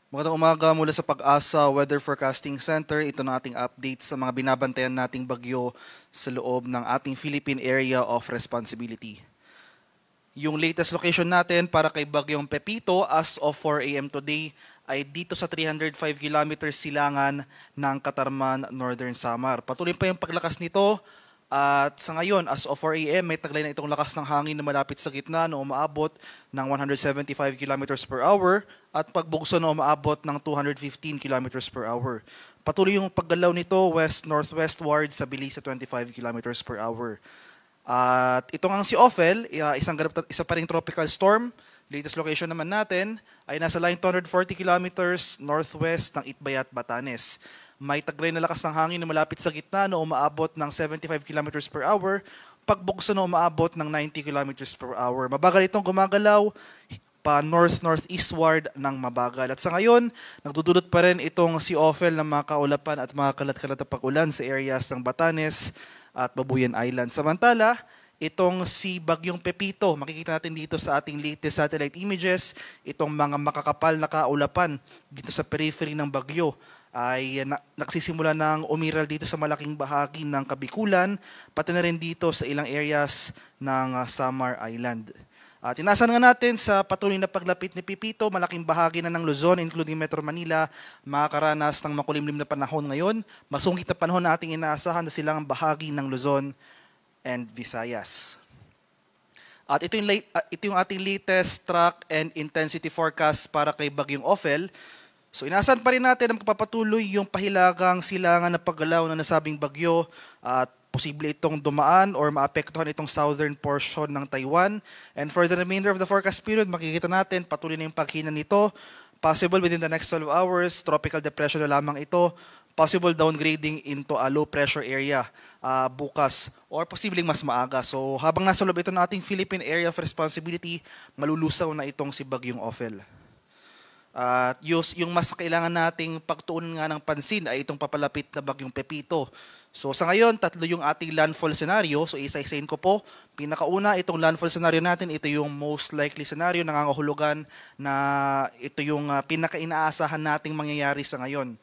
Magandang umaga mula sa Pag-asa Weather Forecasting Center. Ito na ating update sa mga binabantayan nating bagyo sa loob ng ating Philippine Area of Responsibility. Yung latest location natin para kay Bagyong Pepito as of 4 a.m. today ay dito sa 305 kilometers silangan ng Katarman, Northern Samar. Patuloy pa yung paglakas nito at sa ngayon, as of 4 a.m., may taglay na itong lakas ng hangin na malapit sa gitna na umaabot ng 175 kilometers per hour at pagbugso na umaabot ng 215 kilometers per hour. Patuloy yung paggalaw nito west-northwestward sa bilis sa 25 kilometers per hour. At ito nga si Ophel, isa pa ring tropical storm. Latest location naman natin ay nasa line 240 kilometers northwest ng Itbayat, Batanes. May taglay na lakas ng hangin na malapit sa gitna na umaabot ng 75 kilometers per hour, pagbugso na umaabot ng 90 kilometers per hour. Mabagal itong gumagalaw pa north-northeastward ng mabagal. At sa ngayon, nagdudulot pa rin itong si Ophel ng mga kaulapan at mga kalat-kalat na pag-ulan sa areas ng Batanes at Babuyan Island. Samantala, itong si Bagyong Pepito, makikita natin dito sa ating latest satellite images, itong mga makakapal na kaulapan dito sa periphery ng bagyo ay nagsisimula ng umiral dito sa malaking bahagi ng Kabikulan, pati na rin dito sa ilang areas ng Samar Island. At inasahan nga natin sa patuloy na paglapit ni Pepito, malaking bahagi na ng Luzon, including Metro Manila, makakaranas ng makulimlim na panahon ngayon. Masungkit na panahon na ating inaasahan na silang bahagi ng Luzon and Visayas. At ito yung ating latest track and intensity forecast para kay Bagyong Ophel. So inasahan pa rin natin na magpapatuloy yung pahilagang silangan na paggalaw ng nasabing bagyo at posible itong dumaan or maapektuhan itong southern portion ng Taiwan. And for the remainder of the forecast period, makikita natin patuloy na yung paghina nito. Possible within the next 12 hours, tropical depression na lamang ito. Possible downgrading into a low pressure area bukas or posibleng mas maaga. So habang nasa loob ito ng ating Philippine Area of Responsibility, malulusaw na itong si Bagyong Ophel. At yung mas kailangan nating pagtuunan nga ng pansin ay itong papalapit na Bagyong Pepito. So sa ngayon, tatlo yung ating landfall scenario. So isa-isahin ko po. Pinakauna, itong landfall scenario natin, ito yung most likely scenario, nangangahulugan na ito yung pinaka-inaasahan nating mangyayari sa ngayon.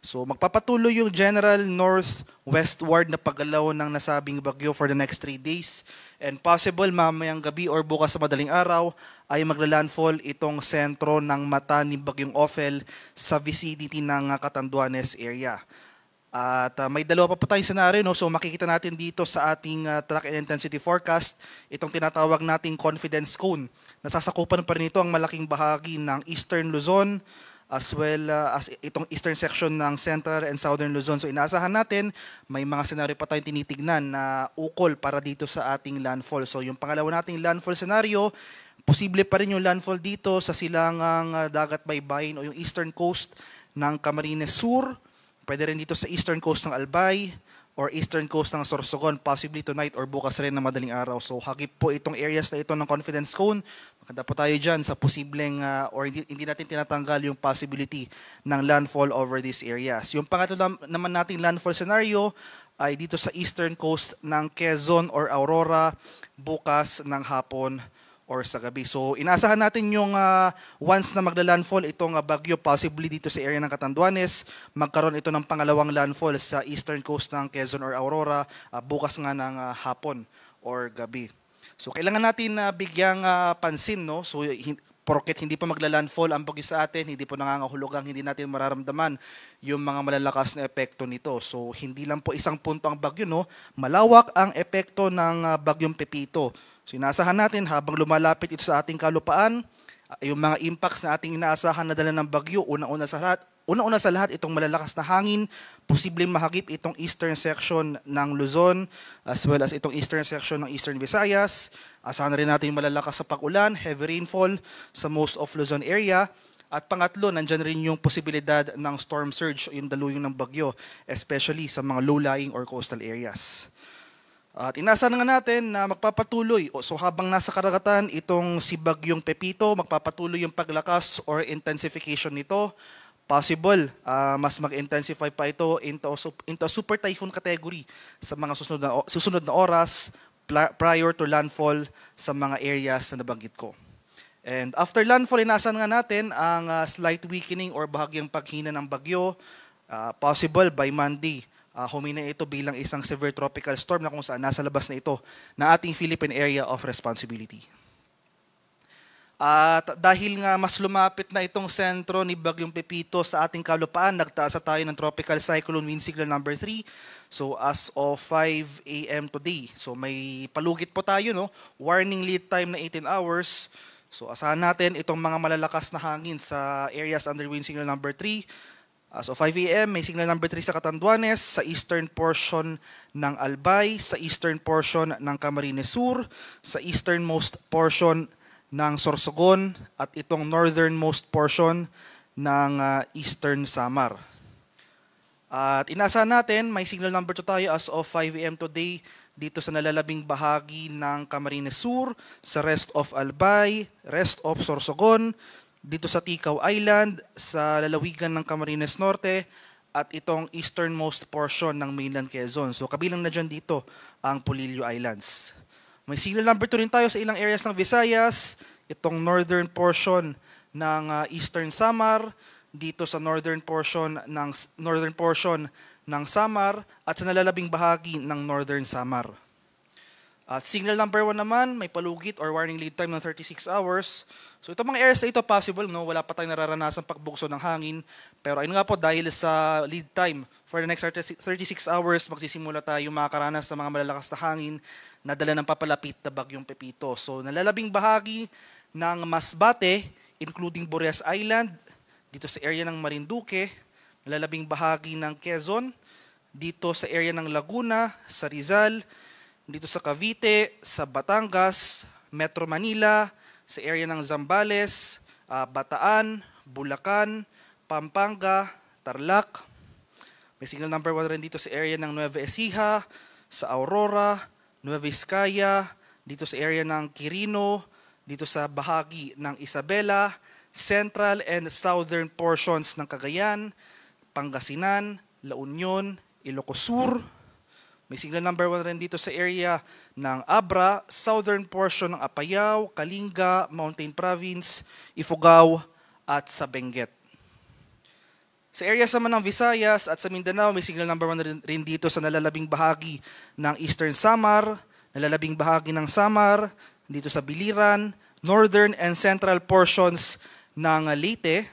So magpapatuloy yung general northwestward na paggalaw ng nasabing bagyo for the next 3 days. And possible mamayang gabi or bukas sa madaling araw ay magla-landfall itong sentro ng mata ni Bagyong Ophel sa vicinity ng Catanduanes area. At may dalawa pa po tayong scenario, no? So makikita natin dito sa ating track and intensity forecast itong tinatawag nating confidence cone. Nasasakupan pa rin ito ang malaking bahagi ng Eastern Luzon, as well as itong eastern section ng Central and Southern Luzon. So inaasahan natin, may mga senaryo pa tayong tinitignan na ukol para dito sa ating landfall. So yung pangalawa nating landfall scenario, posible pa rin yung landfall dito sa silangang dagat baybayin o yung eastern coast ng Camarines Sur, pwede rin dito sa eastern coast ng Albay, or eastern coast ng Sorsogon, possibly tonight or bukas rin na madaling araw. So hagip po itong areas na ito ng confidence cone. Maganda po tayo dyan sa posibleng or hindi natin tinatanggal yung possibility ng landfall over these areas. Yung pangatlo naman nating landfall scenario ay dito sa eastern coast ng Quezon or Aurora bukas ng hapon or sa gabi. So inaasahan natin yung once na magla-landfall itong bagyo, possibly dito sa area ng Catanduanes, magkaroon ito ng pangalawang landfall sa eastern coast ng Quezon or Aurora bukas nga ng hapon or gabi. So kailangan natin bigyang pansin, no? So porket hindi pa magla-landfall ang bagyo sa atin, hindi po nangangahulugang hindi natin mararamdaman yung mga malalakas na epekto nito. So hindi lang po isang punto ang bagyo, no? Malawak ang epekto ng Bagyong Pepito. So inaasahan natin habang lumalapit ito sa ating kalupaan, yung mga impacts na ating inaasahan na dala ng bagyo, una-una sa lahat itong malalakas na hangin, posibleng mahagip itong eastern section ng Luzon as well as itong eastern section ng Eastern Visayas. Asahan na rin natin yung malalakas sa pag-ulan, heavy rainfall sa most of Luzon area. At pangatlo, nandyan rin yung posibilidad ng storm surge o yung daluyong ng bagyo, especially sa mga low-lying or coastal areas. At inaasahan nga natin na magpapatuloy, so habang nasa karagatan itong si Bagyong Pepito, magpapatuloy yung paglakas or intensification nito. Possible, mas mag-intensify pa ito into super typhoon category sa mga susunod na oras prior to landfall sa mga areas na nabanggit ko. And after landfall, inaasahan nga natin ang slight weakening or bahagyang paghina ng bagyo, possible by Monday. Humina ito bilang isang severe tropical storm na kung saan nasa labas na ito ng ating Philippine Area of Responsibility. At dahil nga mas lumapit na itong sentro ni Bagyong Pepito sa ating kalupaan, nagtaas tayo ng tropical cyclone wind signal number 3. So as of 5 a.m. today. So may palugit po tayo, no? Warning lead time na 18 hours. So asahan natin itong mga malalakas na hangin sa areas under wind signal number 3. As of 5 a.m. may signal number 3 sa Catanduanes, sa eastern portion ng Albay, sa eastern portion ng Camarines Sur, sa easternmost portion ng Sorsogon at itong northernmost portion ng Eastern Samar. At inaasahan natin, may signal number 2 tayo as of 5 a.m. today dito sa nalalabing bahagi ng Camarines Sur, sa rest of Albay, rest of Sorsogon, dito sa Ticao Island, sa lalawigan ng Camarines Norte, at itong easternmost portion ng mainland Quezon. So kabilang na dyan dito ang Polillo Islands. May signal number 2 rin tayo sa ilang areas ng Visayas, itong northern portion ng Eastern Samar, dito sa northern portion ng Samar at sa nalalabing bahagi ng Northern Samar. At signal number 1 naman, may palugit or warning lead time ng 36 hours. So itong mga areas na ito possible, no? Wala pa tayong nararanasan pagbukso ng hangin. Pero ayun nga po, dahil sa lead time for the next 36 hours, magsisimula tayo makakaranas ng mga malalakas na hangin na dala ng papalapit na Bagyong Pepito. So nalalabing bahagi ng Masbate, including Bores Island, dito sa area ng Marinduque, nalalabing bahagi ng Quezon, dito sa area ng Laguna, sa Rizal, dito sa Cavite, sa Batangas, Metro Manila, sa area ng Zambales, Bataan, Bulacan, Pampanga, Tarlac. May signal number 1 rin dito sa area ng Nueva Ecija, sa Aurora, Nueva Vizcaya, dito sa area ng Quirino, dito sa bahagi ng Isabela, central and southern portions ng Cagayan, Pangasinan, La Union, Ilocos Sur. May signal number 1 rin dito sa area ng Abra, southern portion ng Apayao, Kalinga, Mountain Province, Ifugao, at sa Benguet. Sa areas naman ng Visayas at sa Mindanao, may signal number 1 rin dito sa nalalabing bahagi ng Eastern Samar, nalalabing bahagi ng Samar, dito sa Biliran, northern and central portions ng Leyte,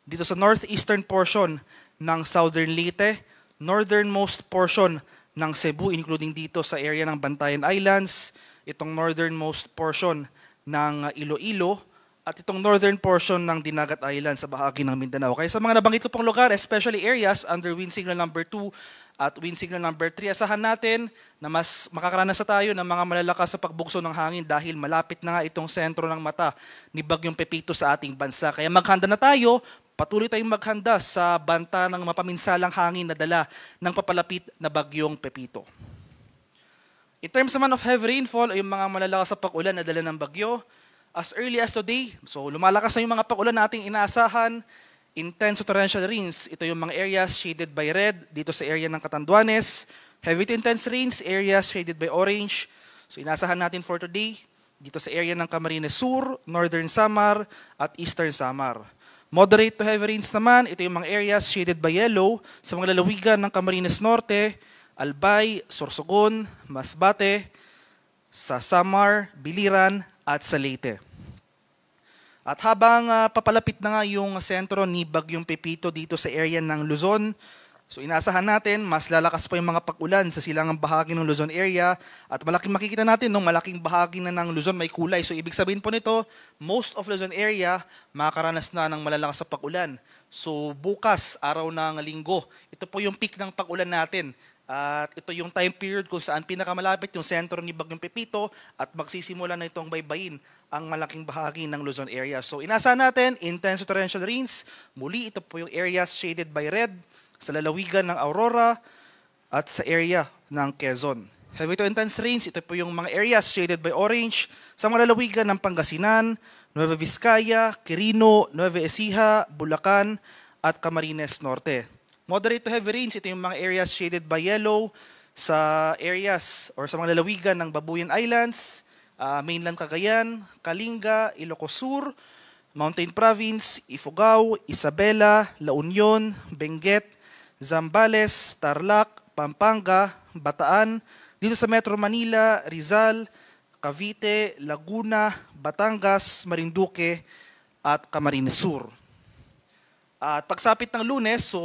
dito sa northeastern portion ng southern Leyte, northernmost portion ng Cebu, including dito sa area ng Bantayan Islands, itong northernmost portion ng Iloilo, at itong northern portion ng Dinagat Island sa bahagi ng Mindanao. Kaya sa mga nabanggit ko pong lugar, especially areas under wind signal number 2 at wind signal number 3, asahan natin na mas makakaranas na tayo ng mga malalakas sa pagbugso ng hangin dahil malapit na nga itong sentro ng mata ni Bagyong Pepito sa ating bansa. Kaya maghanda na tayo, patuloy tayong maghanda sa banta ng mapaminsalang hangin na dala ng papalapit na Bagyong Pepito. In terms naman of heavy rainfall, ay yung mga malalakas sa pag-ulan na dala ng bagyo, as early as today, so lumalakas na yung mga pag-ulan nating inaasahan, intense torrential rains. Ito yung mga areas shaded by red dito sa area ng Catanduanes, heavy to intense rains, areas shaded by orange. So inaasahan natin for today, dito sa area ng Camarines Sur, Northern Samar, at Eastern Samar. Moderate to heavy rains naman, ito yung mga areas shaded by yellow sa mga lalawigan ng Camarines Norte, Albay, Sorsogon, Masbate, sa Samar, Biliran, at sa Leyte. At habang papalapit na nga yung sentro ni Bagyong Pepito dito sa area ng Luzon, so inaasahan natin, mas lalakas pa yung mga pag-ulan sa silangang bahagi ng Luzon area at malaking makikita natin nung malaking bahagi na ng Luzon may kulay. So ibig sabihin po nito, most of Luzon area makakaranas na ng malalakas sa pag-ulan. So bukas, araw ng linggo, ito po yung peak ng pag-ulan natin. At ito yung time period kung saan pinakamalapit yung sentro ni Bagyong Pepito at magsisimula na itong baybayin ang malaking bahagi ng Luzon area. So inaasahan natin, intense torrential rains. Muli, ito po yung areas shaded by red sa lalawigan ng Aurora at sa area ng Quezon. Heavy to intense rains, ito po yung mga areas shaded by orange sa mga lalawigan ng Pangasinan, Nueva Vizcaya, Quirino, Nueva Ecija, Bulacan, at Camarines Norte. Moderate to heavy rains, ito yung mga areas shaded by yellow sa areas or sa mga lalawigan ng Babuyan Islands, mainland Cagayan, Kalinga, Ilocos Sur, Mountain Province, Ifugao, Isabela, La Union, Benguet, Zambales, Tarlac, Pampanga, Bataan, dito sa Metro Manila, Rizal, Cavite, Laguna, Batangas, Marinduque, at Camarines Sur. At pagsapit ng Lunes, so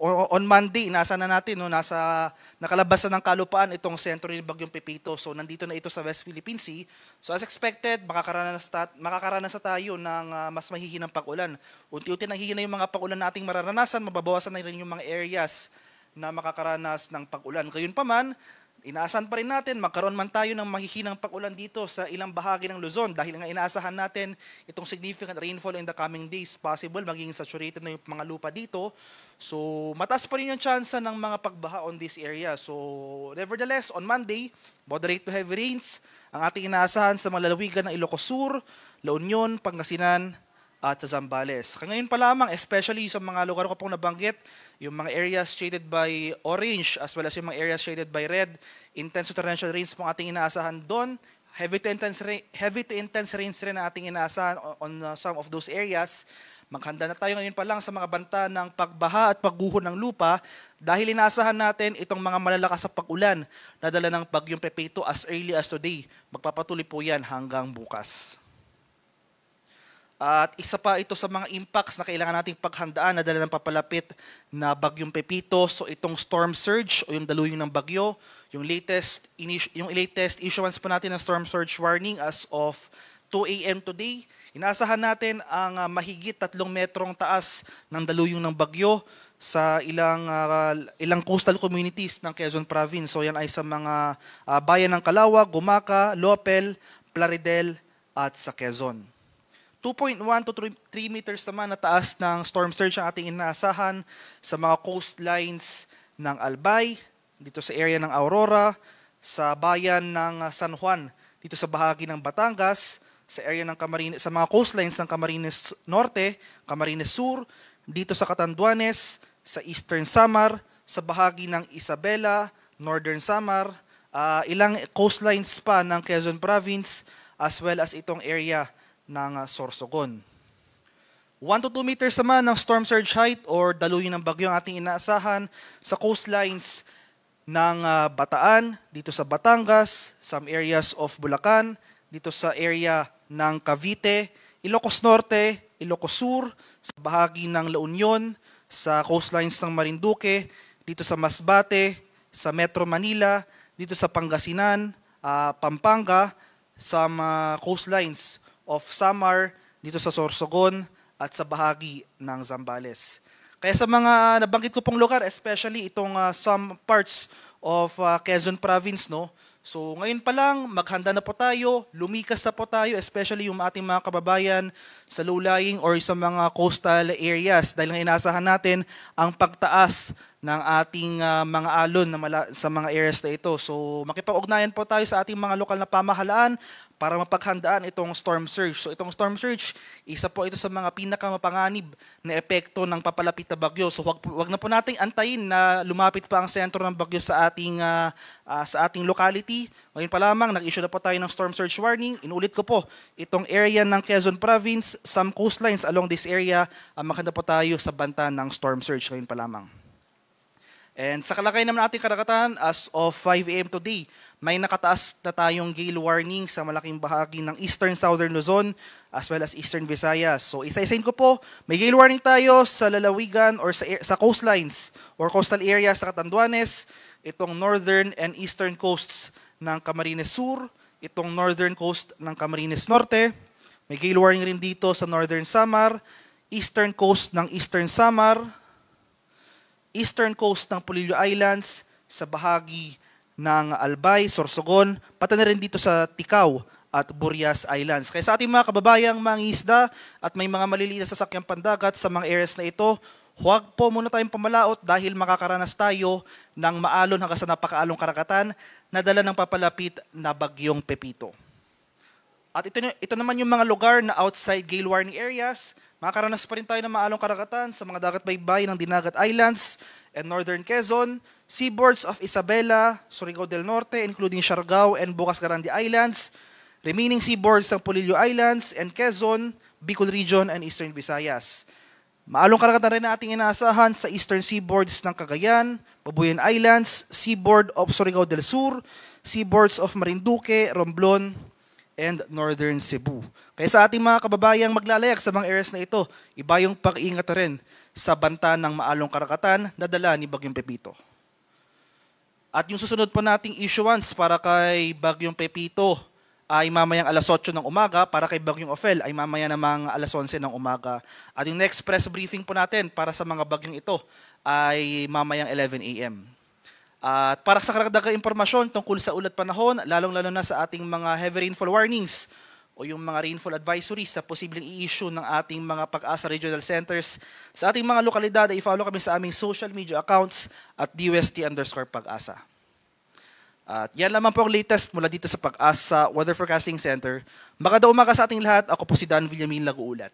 on Monday, nasa na natin, no, nakalabas na ng kalupaan itong sentro ni Bagyong Pepito. So nandito na ito sa West Philippine Sea. So as expected, makakaranas na tayo ng mas mahihinang pag-ulan. Unti-unti nang hihina yung mga pag-ulan nating mararanasan, mababawasan na rin yung mga areas na makakaranas ng pag-ulan. Gayunpaman, inaasahan pa rin natin, magkaroon man tayo ng mahihinang pag-ulan dito sa ilang bahagi ng Luzon dahil nga inaasahan natin itong significant rainfall in the coming days. Possible maging saturated na yung mga lupa dito. So, mataas pa rin yung chance ng mga pagbaha on this area. So, nevertheless, on Monday, moderate to heavy rains ang ating inaasahan sa mga lalawigan ng Ilocos Sur, La Union, Pangasinan, at sa Zambales. Ngayon pa lamang, especially sa mga lugar ko pong nabanggit, yung mga areas shaded by orange as well as yung mga areas shaded by red, intense to torrential rains pong ating inaasahan doon. Heavy to intense rains rin ang ating inaasahan on some of those areas. Maghanda na tayo ngayon pa lang sa mga banta ng pagbaha at pagguho ng lupa dahil inaasahan natin itong mga malalakas sa pag-ulan na dala ng Bagyong Pepito as early as today. Magpapatuloy po yan hanggang bukas. At isa pa ito sa mga impacts na kailangan nating paghandaan na dala ng papalapit na Bagyong Pepito. So itong storm surge o yung daluyong ng bagyo, yung latest issuance po natin ng storm surge warning as of 2 a.m. today. Inaasahan natin ang mahigit 3 metrong taas ng daluyong ng bagyo sa ilang coastal communities ng Quezon Province. So yan ay sa mga bayan ng Calauag, Gumaca, Lopel, Plaridel at sa Quezon. 2.1 to 3 meters naman na taas ng storm surge ang ating inaasahan sa mga coastlines ng Albay, dito sa area ng Aurora, sa bayan ng San Juan, dito sa bahagi ng Batangas, sa area ng sa mga coastlines ng Camarines Norte, Camarines Sur, dito sa Catanduanes, sa Eastern Samar, sa bahagi ng Isabela, Northern Samar, ilang coastlines pa ng Quezon Province, as well as itong area ng Sorsogon. 1 to 2 meters naman ng storm surge height or daluyan ng bagyo ang ating inaasahan sa coastlines ng Bataan, dito sa Batangas, some areas of Bulacan, dito sa area ng Cavite, Ilocos Norte, Ilocos Sur, sa bahagi ng La Union, sa coastlines ng Marinduque, dito sa Masbate, sa Metro Manila, dito sa Pangasinan, Pampanga, sa coastlines of Samar, dito sa Sorsogon, at sa bahagi ng Zambales. Kaya sa mga nabanggit ko pong lugar, especially itong some parts of Quezon Province, no? So ngayon pa lang, maghanda na po tayo, lumikas na po tayo, especially yung ating mga kababayan sa low-lying or sa mga coastal areas dahil nga inaasahan natin ang pagtaas ng ating mga alon sa mga areas na ito. So makipag-ugnayan po tayo sa ating mga lokal na pamahalaan para mapaghandaan itong storm surge. So itong storm surge, isa po ito sa mga pinakamapanganib na epekto ng papalapit na bagyo. So wag na po nating antayin na lumapit pa ang sentro ng bagyo sa ating locality. Ngayon pa lamang, nag-issue na po tayo ng storm surge warning. Inulit ko po, itong area ng Quezon Province, some coastlines along this area, maghanda po tayo sa banta ng storm surge ngayon pa lamang. And sa kalagay naman ating karagatan, as of 5 a.m. today, may nakataas na tayong gale warning sa malaking bahagi ng Eastern Southern Luzon as well as Eastern Visayas. So isa-isain ko po, may gale warning tayo sa lalawigan or sa coastlines or coastal areas sa Catanduanes, itong northern and eastern coasts ng Camarines Sur, itong northern coast ng Camarines Norte, may gale warning rin dito sa Northern Samar, eastern coast ng Eastern Samar, eastern coast ng Polillo Islands, sa bahagi ng Albay, Sorsogon, pati na rin dito sa Ticao at Burias Islands. Kaya sa ating mga kababayang mangingisda at may mga maliliit na sasakyang pandagat sa mga areas na ito, huwag po muna tayong pamalaot dahil makakaranas tayo ng maalon hanggang sa napakaalong karagatan na dala ng papalapit na Bagyong Pepito. At ito naman yung mga lugar na outside gale warning areas. Makakaranas pa rin tayo ng maalong karagatan sa mga dagat baybay ng Dinagat Islands and Northern Quezon, seaboards of Isabela, Surigao del Norte, including Siargao and Bukas Grande Islands, Remaining seaboards ng Polillo Islands and Quezon, Bicol Region, and Eastern Visayas. Maalong karagatan rin na ating inaasahan sa Eastern Seaboards ng Cagayan, Babuyan Islands, Seaboard of Surigao del Sur, Seaboards of Marinduque, Romblon, and Northern Cebu. Kaya sa ating mga kababayang maglalayag sa mga areas na ito, iba yung pag-iingat rin sa banta ng maalong karagatan na dala ni Bagyong Pepito. At yung susunod pa nating issuance para kay Bagyong Pepito ay mamayang alas 8 ng umaga, para kay Bagyong Ophel ay mamaya namang alas 11 ng umaga. At yung next press briefing po natin para sa mga bagyong ito ay mamayang 11 a.m. At para sa karagdagang impormasyon tungkol sa ulat panahon, lalong-lalo na sa ating mga heavy rainfall warnings o yung mga rainfall advisories na posibleng i-issue ng ating mga Pag-asa Regional Centers sa ating mga lokalidad, ay i-follow kami sa aming social media accounts at DUST_Pag-asa. At yan lamang po ang latest mula dito sa Pag-asa Weather Forecasting Center. Magandang umaga sa ating lahat. Ako po si Dan Villamin Laguulat.